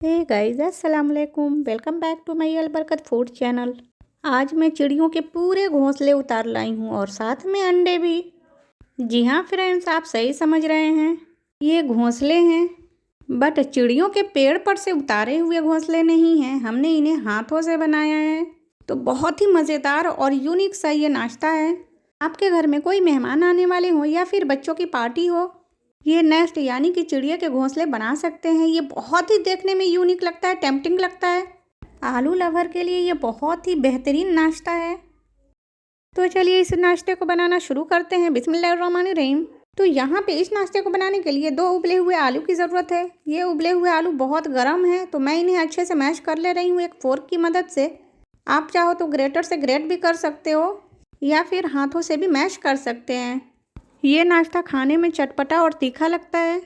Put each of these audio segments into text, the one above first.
हे guys, अस्सलाम वालेकुम। Welcome back to my Albarkat food channel. आज मैं चिड़ियों के पूरे घोंसले उतार लाई हूँ और साथ में अंडे भी। जी हाँ फ्रेंड्स, आप सही समझ रहे हैं, ये घोंसले हैं। बट चिड़ियों के पेड़ पर से उतारे हुए घोंसले नहीं हैं, हमने इन्हें हाथों से बनाया है। तो बहुत ही मज़ेदार और यूनिक सा ये नाश्ता है। आपके घर में कोई मेहमान आने वाले हो या फिर बच्चों की पार्टी हो, ये नेस्ट यानी कि चिड़िया के घोंसले बना सकते हैं। ये बहुत ही देखने में यूनिक लगता है, टेम्पटिंग लगता है। आलू लवर के लिए ये बहुत ही बेहतरीन नाश्ता है। तो चलिए इस नाश्ते को बनाना शुरू करते हैं। बिस्मिल्लाहिर्रहमानिर्रहीम। तो यहाँ पे इस नाश्ते को बनाने के लिए 2 उबले हुए आलू की ज़रूरत है। ये उबले हुए आलू बहुत गर्म है, तो मैं इन्हें अच्छे से मैश कर ले रही हूँ एक फोर्क की मदद से। आप चाहो तो ग्रेटर से ग्रेट भी कर सकते हो या फिर हाथों से भी मैश कर सकते हैं। ये नाश्ता खाने में चटपटा और तीखा लगता है।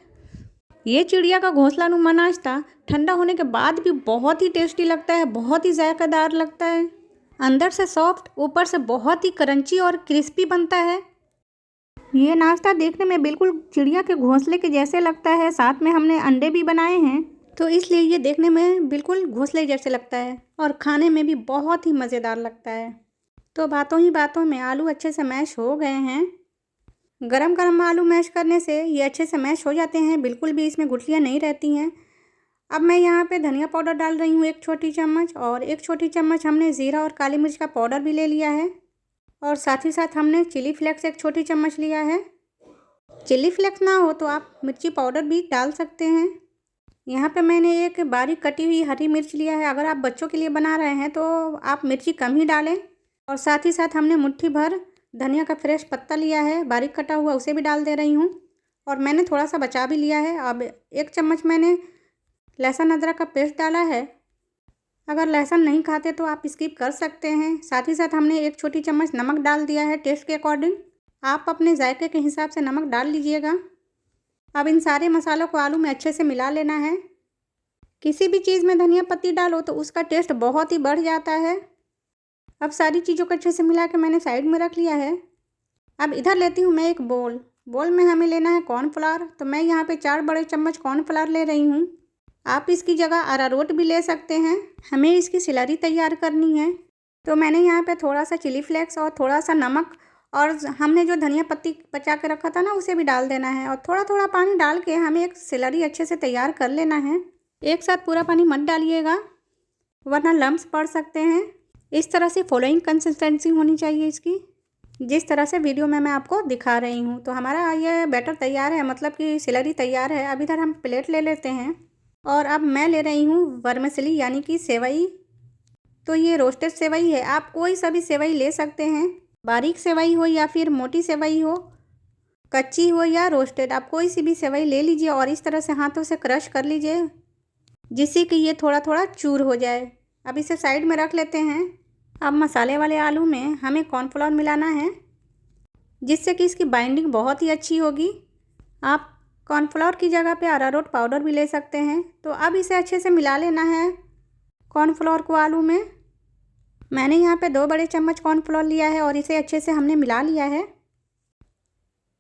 ये चिड़िया का घोंसला नुमा नाश्ता ठंडा होने के बाद भी बहुत ही टेस्टी लगता है, बहुत ही जायकादार लगता है। अंदर से सॉफ्ट, ऊपर से बहुत ही क्रंची और क्रिस्पी बनता है। ये नाश्ता देखने में बिल्कुल चिड़िया के घोंसले के जैसे लगता है। साथ में हमने अंडे भी बनाए हैं, तो इसलिए ये देखने में बिल्कुल घोंसले जैसे लगता है और खाने में भी बहुत ही मज़ेदार लगता है। तो बातों ही बातों में आलू अच्छे से मैश हो गए हैं। गरम गरम आलू मैश करने से ये अच्छे से मैश हो जाते हैं, बिल्कुल भी इसमें गुठलियाँ नहीं रहती हैं। अब मैं यहाँ पे धनिया पाउडर डाल रही हूँ 1 छोटी चम्मच, और 1 छोटी चम्मच हमने ज़ीरा और काली मिर्च का पाउडर भी ले लिया है। और साथ ही साथ हमने चिली फ्लेक्स 1 छोटी चम्मच लिया है। चिली फ्लेक्स ना हो तो आप मिर्ची पाउडर भी डाल सकते हैं। यहाँ पे मैंने एक बारीक कटी हुई हरी मिर्च लिया है। अगर आप बच्चों के लिए बना रहे हैं तो आप मिर्ची कम ही डालें। और साथ ही साथ हमने मुट्ठी भर धनिया का फ्रेश पत्ता लिया है, बारीक कटा हुआ, उसे भी डाल दे रही हूँ। और मैंने थोड़ा सा बचा भी लिया है। अब 1 चम्मच मैंने लहसुन अदरक का पेस्ट डाला है। अगर लहसुन नहीं खाते तो आप स्किप कर सकते हैं। साथ ही साथ हमने 1 छोटी चम्मच नमक डाल दिया है टेस्ट के अकॉर्डिंग। आप अपने जायके के हिसाब से नमक डाल लीजिएगा। अब इन सारे मसालों को आलू में अच्छे से मिला लेना है। किसी भी चीज़ में धनिया पत्ती डालो तो उसका टेस्ट बहुत ही बढ़ जाता है। अब सारी चीज़ों को अच्छे से मिला के मैंने साइड में रख लिया है। अब इधर लेती हूँ मैं एक बोल में हमें लेना है कॉर्नफ्लावर। तो मैं यहाँ पे 4 बड़े चम्मच कॉर्नफ्लावर ले रही हूँ। आप इसकी जगह अरारोट भी ले सकते हैं। हमें इसकी स्लरी तैयार करनी है, तो मैंने यहाँ पे थोड़ा सा चिली फ्लेक्स और थोड़ा सा नमक और हमने जो धनिया पत्ती बचा के रखा था ना, उसे भी डाल देना है। और थोड़ा थोड़ा पानी डाल के हमें एक स्लरी अच्छे से तैयार कर लेना है। एक साथ पूरा पानी मत डालिएगा, वरना लम्स पड़ सकते हैं। इस तरह से फॉलोइंग कंसिस्टेंसी होनी चाहिए इसकी, जिस तरह से वीडियो में मैं आपको दिखा रही हूँ। तो हमारा ये बैटर तैयार है, मतलब कि स्लरी तैयार है। अब इधर हम प्लेट ले लेते हैं और अब मैं ले रही हूँ वर्मिसेली यानी कि सेवई। तो ये रोस्टेड सेवई है, आप कोई सा भी सेवई ले सकते हैं। बारीक सेवई हो या फिर मोटी सेवई हो, कच्ची हो या रोस्टेड, आप कोई सी भी सेवई ले लीजिए और इस तरह से हाथों से क्रश कर लीजिए, जिससे कि ये थोड़ा थोड़ा चूर हो जाए। अब इसे साइड में रख लेते हैं। अब मसाले वाले आलू में हमें कॉर्नफ्लावर मिलाना है, जिससे कि इसकी बाइंडिंग बहुत ही अच्छी होगी। आप कॉर्नफ्लावर की जगह पे अरारोट पाउडर भी ले सकते हैं। तो अब इसे अच्छे से मिला लेना है कॉर्नफ्लावर को आलू में। मैंने यहाँ पे 2 बड़े चम्मच कॉर्नफ्लावर लिया है और इसे अच्छे से हमने मिला लिया है।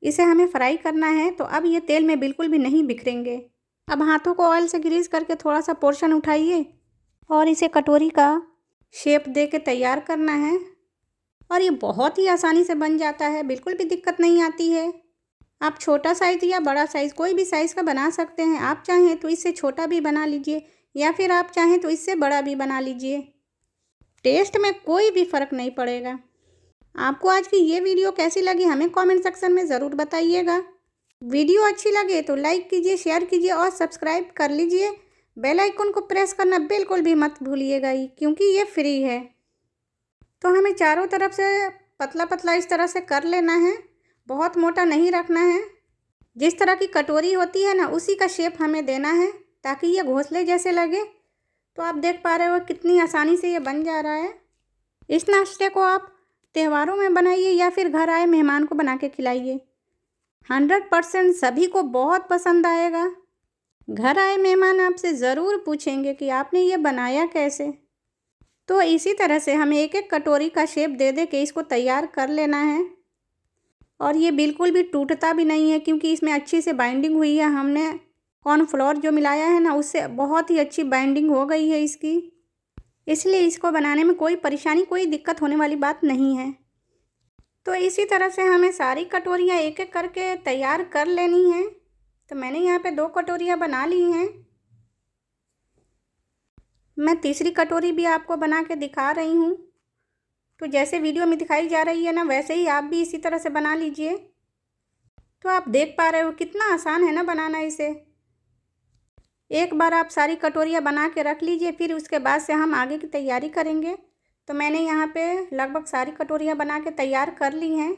इसे हमें फ्राई करना है, तो अब ये तेल में बिल्कुल भी नहीं बिखरेंगे। अब हाथों को ऑयल से ग्रीस करके थोड़ा सा पोर्शन उठाइए और इसे कटोरी का शेप दे के तैयार करना है। और ये बहुत ही आसानी से बन जाता है, बिल्कुल भी दिक्कत नहीं आती है। आप छोटा साइज़ या बड़ा साइज़ कोई भी साइज़ का बना सकते हैं। आप चाहें तो इससे छोटा भी बना लीजिए या फिर आप चाहें तो इससे बड़ा भी बना लीजिए। टेस्ट में कोई भी फ़र्क नहीं पड़ेगा। आपको आज की ये वीडियो कैसी लगी हमें कमेंट सेक्शन में ज़रूर बताइएगा। वीडियो अच्छी लगे तो लाइक कीजिए, शेयर कीजिए और सब्सक्राइब कर लीजिए। बेल आइकन को प्रेस करना बिल्कुल भी मत भूलिएगा ही, क्योंकि ये फ्री है। तो हमें चारों तरफ से पतला पतला इस तरह से कर लेना है, बहुत मोटा नहीं रखना है। जिस तरह की कटोरी होती है ना, उसी का शेप हमें देना है, ताकि ये घोंसले जैसे लगे। तो आप देख पा रहे हो कितनी आसानी से ये बन जा रहा है। इस नाश्ते को आप त्योहारों में बनाइए या फिर घर आए मेहमान को बना के खिलाइए। 100% सभी को बहुत पसंद आएगा। घर आए मेहमान आपसे ज़रूर पूछेंगे कि आपने ये बनाया कैसे। तो इसी तरह से हमें एक एक कटोरी का शेप दे दे के इसको तैयार कर लेना है। और ये बिल्कुल भी टूटता भी नहीं है, क्योंकि इसमें अच्छी से बाइंडिंग हुई है। हमने कॉर्नफ्लोर जो मिलाया है ना, उससे बहुत ही अच्छी बाइंडिंग हो गई है इसकी, इसलिए इसको बनाने में कोई परेशानी, कोई दिक्कत होने वाली बात नहीं है। तो इसी तरह से हमें सारी कटोरियाँ एक एक करके तैयार कर लेनी है। तो मैंने यहाँ पे 2 कटोरियाँ बना ली हैं। मैं तीसरी कटोरी भी आपको बना के दिखा रही हूँ। तो जैसे वीडियो में दिखाई जा रही है ना, वैसे ही आप भी इसी तरह से बना लीजिए। तो आप देख पा रहे हो कितना आसान है ना बनाना इसे। एक बार आप सारी कटोरियाँ बना के रख लीजिए, फिर उसके बाद से हम आगे की तैयारी करेंगे। तो मैंने यहाँ पे लगभग सारी कटोरियाँ बना के तैयार कर ली हैं।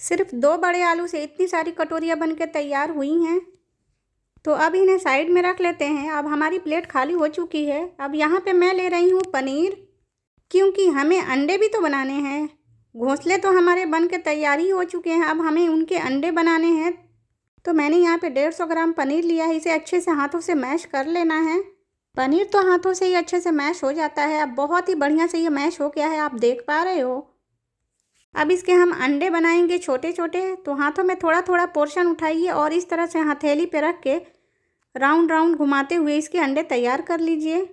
सिर्फ 2 बड़े आलू से इतनी सारी कटोरियाँ बन के तैयार हुई हैं। तो अब इन्हें साइड में रख लेते हैं। अब हमारी प्लेट खाली हो चुकी है। अब यहाँ पे मैं ले रही हूँ पनीर, क्योंकि हमें अंडे भी तो बनाने हैं। घोंसले तो हमारे बन के तैयार ही हो चुके हैं, अब हमें उनके अंडे बनाने हैं। तो मैंने यहाँ पे 150 ग्राम पनीर लिया है। इसे अच्छे से हाथों से मैश कर लेना है। पनीर तो हाथों से ही अच्छे से मैश हो जाता है। अब बहुत ही बढ़िया से ये मैश हो गया है, आप देख पा रहे हो। अब इसके हम अंडे बनाएंगे छोटे छोटे। तो हाथों में थोड़ा थोड़ा पोर्शन उठाइए और इस तरह से हथेली पे रख के राउंड राउंड घुमाते हुए इसके अंडे तैयार कर लीजिए।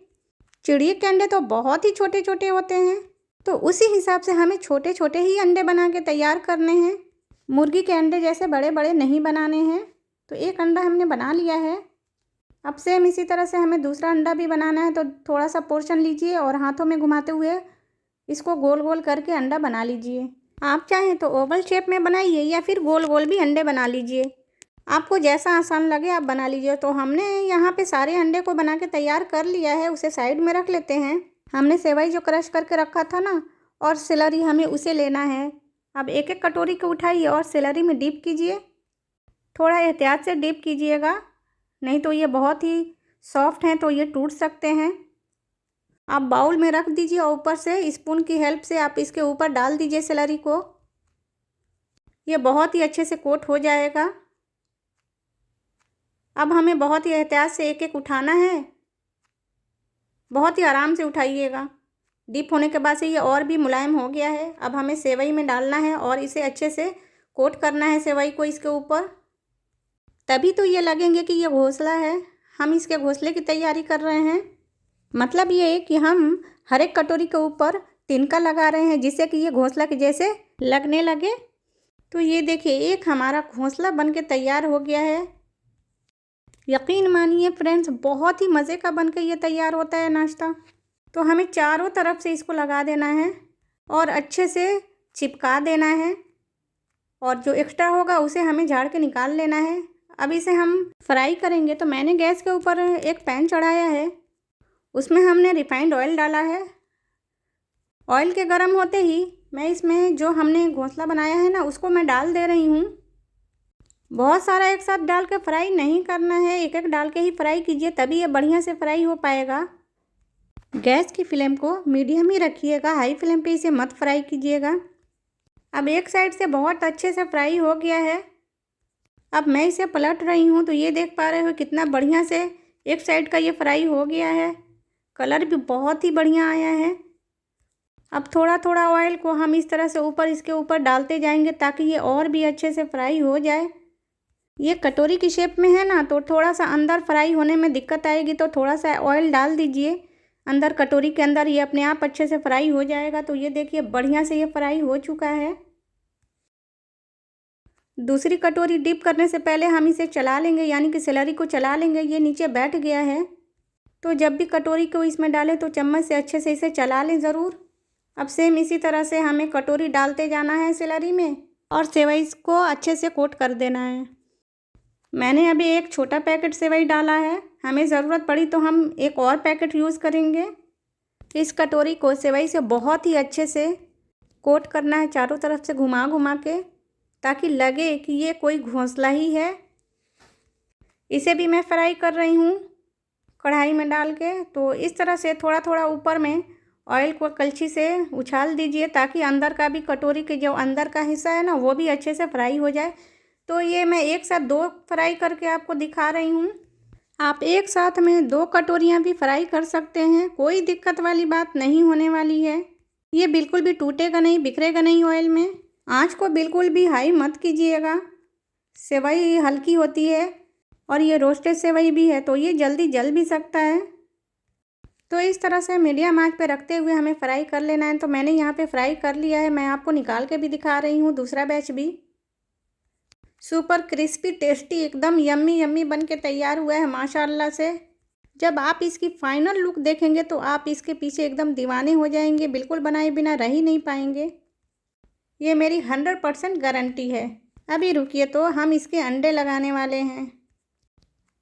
चिड़िया के अंडे तो बहुत ही छोटे छोटे होते हैं, तो उसी हिसाब से हमें छोटे छोटे ही अंडे बना के तैयार करने हैं। मुर्गी के अंडे जैसे बड़े बड़े नहीं बनाने हैं। तो एक अंडा हमने बना लिया है। अब सेम इसी तरह से हमें दूसरा अंडा भी बनाना है। तो थोड़ा सा पोर्शन लीजिए और हाथों में घुमाते हुए इसको गोल गोल करके अंडा बना लीजिए। आप चाहें तो ओवल शेप में बनाइए या फिर गोल गोल भी अंडे बना लीजिए, आपको जैसा आसान लगे आप बना लीजिए। तो हमने यहाँ पे सारे अंडे को बना के तैयार कर लिया है, उसे साइड में रख लेते हैं। हमने सेवई जो क्रश करके रखा था ना, और सेलरी हमें उसे लेना है। अब एक एक कटोरी को उठाइए और सेलरी में डिप कीजिए। थोड़ा एहतियात से डिप कीजिएगा, नहीं तो ये बहुत ही सॉफ्ट हैं तो ये टूट सकते हैं। आप बाउल में रख दीजिए और ऊपर से स्पून की हेल्प से आप इसके ऊपर डाल दीजिए सेलरी को। ये बहुत ही अच्छे से कोट हो जाएगा। अब हमें बहुत ही एहतियात से एक एक उठाना है, बहुत ही आराम से उठाइएगा। डिप होने के बाद से ये और भी मुलायम हो गया है। अब हमें सेवई में डालना है और इसे अच्छे से कोट करना है सेवई को इसके ऊपर, तभी तो ये लगेंगे कि ये घोंसला है। हम इसके घोंसले की तैयारी कर रहे हैं। मतलब ये है कि हम हर एक कटोरी के ऊपर तिनका लगा रहे हैं, जिससे कि ये घोंसला के जैसे लगने लगे। तो ये देखिए, एक हमारा घोंसला बन के तैयार हो गया है। यकीन मानिए फ्रेंड्स, बहुत ही मज़े का बनकर ये तैयार होता है नाश्ता। तो हमें चारों तरफ से इसको लगा देना है और अच्छे से चिपका देना है, और जो एक्स्ट्रा होगा उसे हमें झाड़ के निकाल लेना है। अब इसे हम फ्राई करेंगे। तो मैंने गैस के ऊपर एक पैन चढ़ाया है, उसमें हमने रिफाइंड ऑयल डाला है। ऑयल के गर्म होते ही मैं इसमें जो हमने घोंसला बनाया है ना, उसको मैं डाल दे रही हूँ। बहुत सारा एक साथ डाल के फ्राई नहीं करना है, एक एक डाल के ही फ्राई कीजिए, तभी ये बढ़िया से फ्राई हो पाएगा। गैस की फ्लेम को मीडियम ही रखिएगा, हाई फ्लेम पे इसे मत फ्राई कीजिएगा। अब एक साइड से बहुत अच्छे से फ्राई हो गया है। अब मैं इसे पलट रही हूँ। तो ये देख पा रहे हो कितना बढ़िया से एक साइड का ये फ्राई हो गया है। कलर भी बहुत ही बढ़िया आया है। अब थोड़ा थोड़ा ऑयल को हम इस तरह से ऊपर इसके ऊपर डालते जाएंगे, ताकि ये और भी अच्छे से फ्राई हो जाए। ये कटोरी की शेप में है ना, तो थोड़ा सा अंदर फ्राई होने में दिक्कत आएगी, तो थोड़ा सा ऑयल डाल दीजिए अंदर कटोरी के अंदर, ये अपने आप अच्छे से फ्राई हो जाएगा। तो ये देखिए बढ़िया से ये फ्राई हो चुका है। दूसरी कटोरी डिप करने से पहले हम इसे चला लेंगे, यानी कि सेलरी को चला लेंगे। ये नीचे बैठ गया है, तो जब भी कटोरी को इसमें डालें तो चम्मच से अच्छे से इसे चला लें ज़रूर। अब सेम इसी तरह से हमें कटोरी डालते जाना है सेलरी में, और सेवई को अच्छे से कोट कर देना है। मैंने अभी एक छोटा पैकेट सेवई डाला है, हमें ज़रूरत पड़ी तो हम एक और पैकेट यूज़ करेंगे। इस कटोरी को सेवई से बहुत ही अच्छे से कोट करना है, चारों तरफ से घुमा घुमा के, ताकि लगे कि ये कोई घोंसला ही है। इसे भी मैं फ्राई कर रही हूँ कढ़ाई में डाल के। तो इस तरह से थोड़ा थोड़ा ऊपर में ऑयल को कलछी से उछाल दीजिए, ताकि अंदर का भी कटोरी के जो अंदर का हिस्सा है ना, वो भी अच्छे से फ्राई हो जाए। तो ये मैं एक साथ 2 फ्राई करके आपको दिखा रही हूँ। आप एक साथ में 2 कटोरियाँ भी फ्राई कर सकते हैं, कोई दिक्कत वाली बात नहीं होने वाली है। ये बिल्कुल भी टूटेगा नहीं, बिखरेगा नहीं ऑयल में। आँच को बिल्कुल भी हाई मत कीजिएगा, सेवई हल्की होती है और ये रोस्टेड सेवई भी है तो ये जल्दी जल भी सकता है। तो इस तरह से मीडियम आंच पे रखते हुए हमें फ्राई कर लेना है। तो मैंने यहाँ पे फ्राई कर लिया है, मैं आपको निकाल के भी दिखा रही हूँ दूसरा बैच भी। सुपर क्रिस्पी टेस्टी एकदम यम्मी यम्मी बन के तैयार हुआ है माशाल्लाह से। जब आप इसकी फाइनल लुक देखेंगे तो आप इसके पीछे एकदम दीवाने हो जाएंगे, बिल्कुल बनाए बिना रह ही नहीं पाएंगे। ये मेरी 100% गारंटी है। अभी रुकिए, तो हम इसके अंडे लगाने वाले हैं।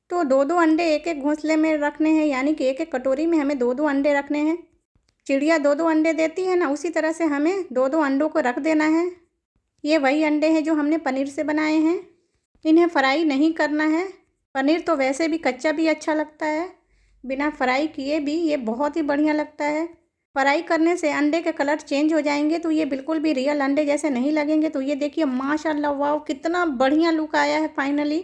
तो दो दो अंडे एक एक घोंसले में रखने हैं, यानी कि एक एक कटोरी में हमें दो दो अंडे रखने हैं। चिड़िया दो दो अंडे देती है ना, उसी तरह से हमें दो दो अंडों को रख देना है। ये वही अंडे हैं जो हमने पनीर से बनाए हैं। इन्हें फ्राई नहीं करना है। पनीर तो वैसे भी कच्चा भी अच्छा लगता है, बिना फ्राई किए भी ये बहुत ही बढ़िया लगता है। फ्राई करने से अंडे के कलर चेंज हो जाएंगे तो ये बिल्कुल भी रियल अंडे जैसे नहीं लगेंगे। तो ये देखिए माशाल्लाह, वाह कितना बढ़िया लुक आया है फाइनली।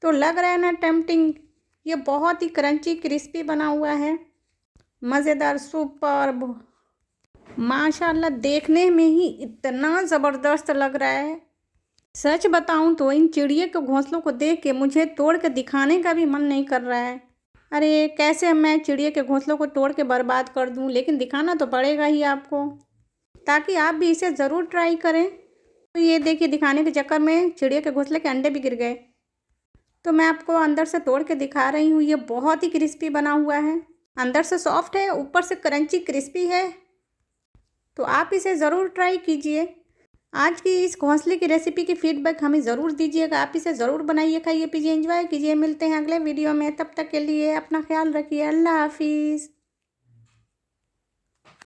तो लग रहा है ना टेम्पटिंग। ये बहुत ही क्रंची क्रिस्पी बना हुआ है, मज़ेदार, सुपर्ब माशाल्लाह। देखने में ही इतना ज़बरदस्त लग रहा है। सच बताऊं तो इन चिड़िया के घोंसलों को देख के मुझे तोड़ के दिखाने का भी मन नहीं कर रहा है। अरे कैसे मैं चिड़िया के घोंसलों को तोड़ के बर्बाद कर दूं, लेकिन दिखाना तो पड़ेगा ही आपको, ताकि आप भी इसे ज़रूर ट्राई करें। तो ये देखिए, दिखाने के चक्कर में चिड़िया के घोंसले के अंडे भी गिर गए। तो मैं आपको अंदर से तोड़ के दिखा रही हूँ। ये बहुत ही क्रिस्पी बना हुआ है, अंदर से सॉफ्ट है, ऊपर से क्रंची क्रिस्पी है। तो आप इसे ज़रूर ट्राई कीजिए। आज की इस घोंसले की रेसिपी की फीडबैक हमें ज़रूर दीजिएगा। आप इसे ज़रूर बनाइए, खाइए, पीजिए, एंजॉय कीजिए। मिलते हैं अगले वीडियो में, तब तक के लिए अपना ख्याल रखिए। अल्लाह हाफिज़।